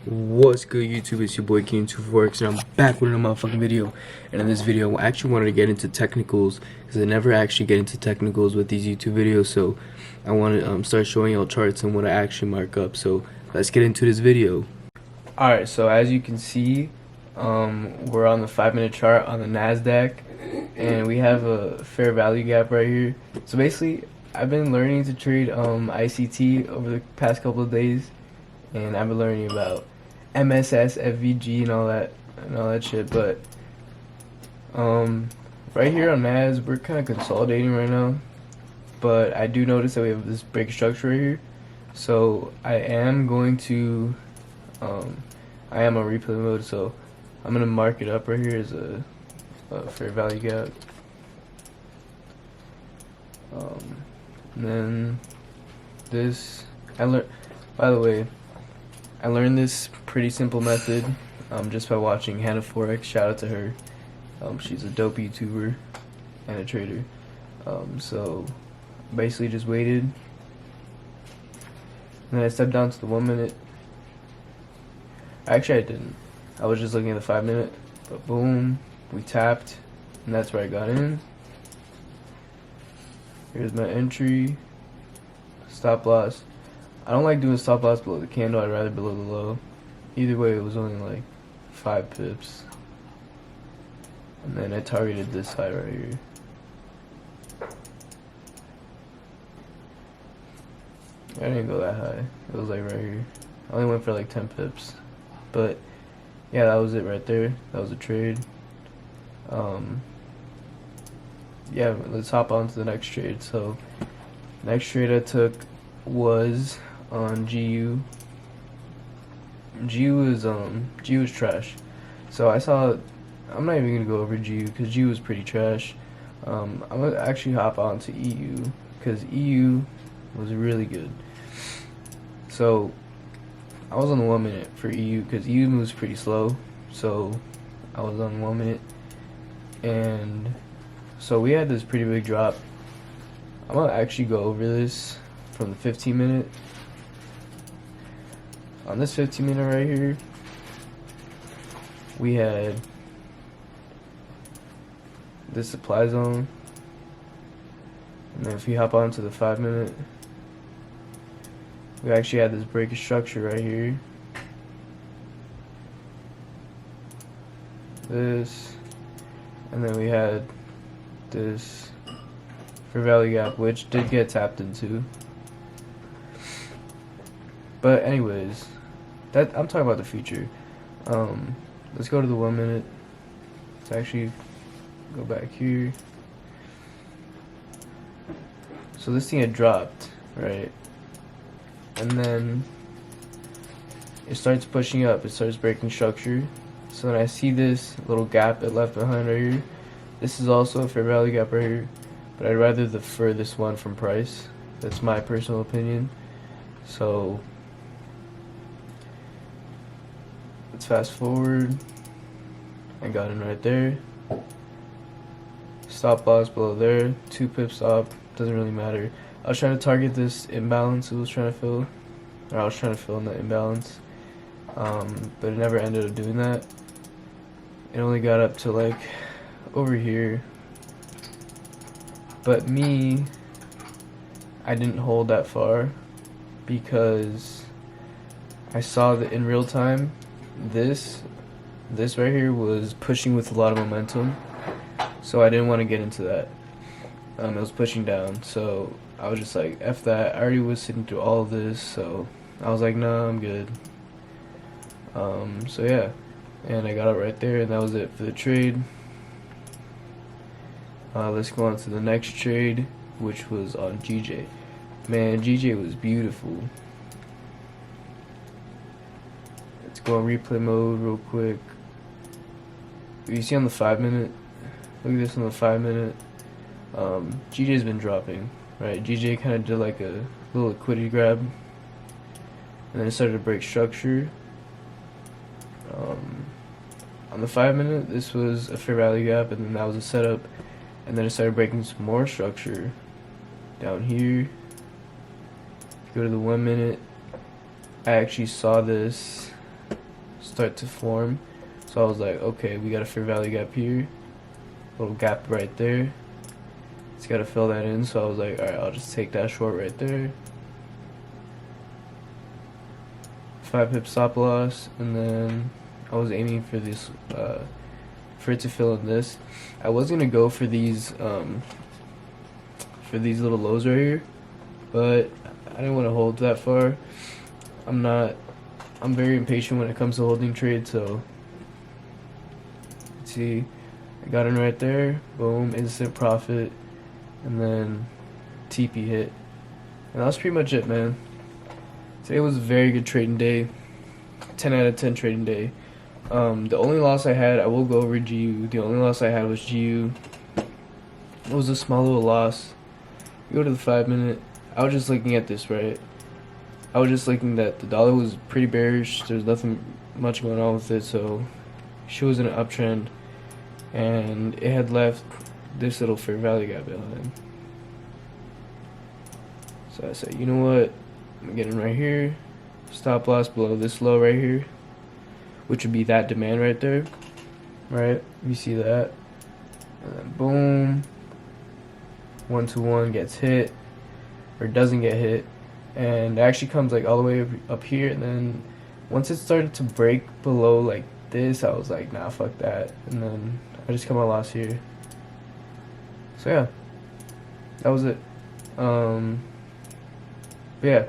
What's good, YouTube? It's your boy King2Forex, and I'm back with another motherfucking video. And in this video, I actually wanted to get into technicals because I never actually get into technicals with these YouTube videos. So I want to start showing y'all charts and what I actually mark up. So let's get into this video. Alright, so as you can see, we're on the 5-minute chart on the NASDAQ, and we have a fair value gap right here. So basically, I've been learning to trade ICT over the past couple of days, and I've been learning about MSS, FVG, and all that shit. But right here on NAS, we're kind of consolidating right now. But I do notice that we have this break structure right here. So I am going to, I am on replay mode. So I'm gonna mark it up right here as a fair value gap. And then this, by the way, I learned this pretty simple method just by watching Hannah Forex. Shout out to her. She's a dope YouTuber and a trader. So basically just waited, and then I stepped down to the 1 minute. Actually, I didn't. I was just looking at the 5 minute, but boom, we tapped, and that's where I got in. Here's my entry, stop loss. I don't like doing stop loss below the candle. I'd rather below the low. Either way, it was only like 5 pips. And then I targeted this high right here. I didn't go that high. It was like right here. I only went for like 10 pips. But yeah, that was it right there. That was a trade. Yeah, let's hop on to the next trade. So next trade I took was on GU. GU is trash. So I saw, I'm not even gonna go over GU because GU is pretty trash. I'm gonna actually hop on to EU because EU was really good. So I was on the 1 minute for EU because EU moves pretty slow. So I was on 1 minute, and so we had this pretty big drop. I'm gonna actually go over this from the 15 minute. On this 15 minute right here, we had this supply zone, and then if you hop onto the 5 minute, we actually had this break of structure right here. This, and then we had this fair value gap, which did get tapped into. But anyways, that I'm talking about the future. Let's go to the 1 minute. Let's actually go back here. So this thing had dropped, right? And then it starts pushing up. It starts breaking structure. So then I see this little gap it left behind right here. This is also a fair value gap right here, but I'd rather the furthest one from price. That's my personal opinion. So let's fast forward. I got in right there. Stop loss below there. 2 pips stop. Doesn't really matter. I was trying to target this imbalance it was trying to fill, or I was trying to fill in the imbalance, but it never ended up doing that. It only got up to like over here, but me, I didn't hold that far because I saw that in real time this right here was pushing with a lot of momentum, so I didn't want to get into that. It was pushing down, so I was just like, F that. I already was sitting through all of this, so I was like, nah, I'm good. So yeah, and I got it right there, and that was it for the trade. Let's go on to the next trade, which was on GJ. Man, GJ was beautiful. Let's go on replay mode real quick. You see on the 5 minute, look at this on the 5 minute. GJ's been dropping, right? GJ kind of did like a little liquidity grab, and then it started to break structure. On the 5 minute, this was a fair value gap, and then that was a setup, and then it started breaking some more structure down here. Go to the 1 minute. I actually saw this start to form. So I was like, okay, we got a fair value gap here, little gap right there. It's got to fill that in. So I was like, all right, I'll just take that short right there. 5 pip stop loss, and then I was aiming for this, for it to fill in this. I was gonna go for these little lows right here, but I didn't want to hold that far. I'm very impatient when it comes to holding trades, so let's see, I got in right there, boom, instant profit, and then TP hit, and that's pretty much it, man. Today was a very good trading day, 10 out of 10 trading day. The only loss I had, I will go over GU. The only loss I had was GU. It was a small little loss. You go to the 5-minute. I was just looking at this, right? I was just looking that the dollar was pretty bearish. There's nothing much going on with it, so she was in an uptrend, and it had left this little fair value gap behind. So I said, you know what? I'm getting right here. Stop loss below this low right here, which would be that demand right there, right? You see that, and then boom, 1-to-1 gets hit, or doesn't get hit, and it actually comes like all the way up here, and then once it started to break below like this, I was like, nah, fuck that, and then I just cut my loss here. So yeah, that was it. Yeah,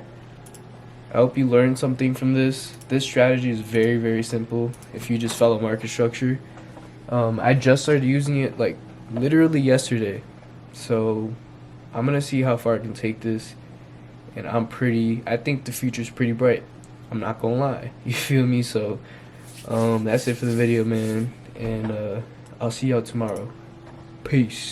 I hope you learned something from this. This strategy is very, very simple if you just follow market structure. I just started using it like literally yesterday, so I'm gonna see how far I can take this, and I think the future's pretty bright. I'm not gonna lie, you feel me? So that's it for the video, man, and I'll see y'all tomorrow. Peace.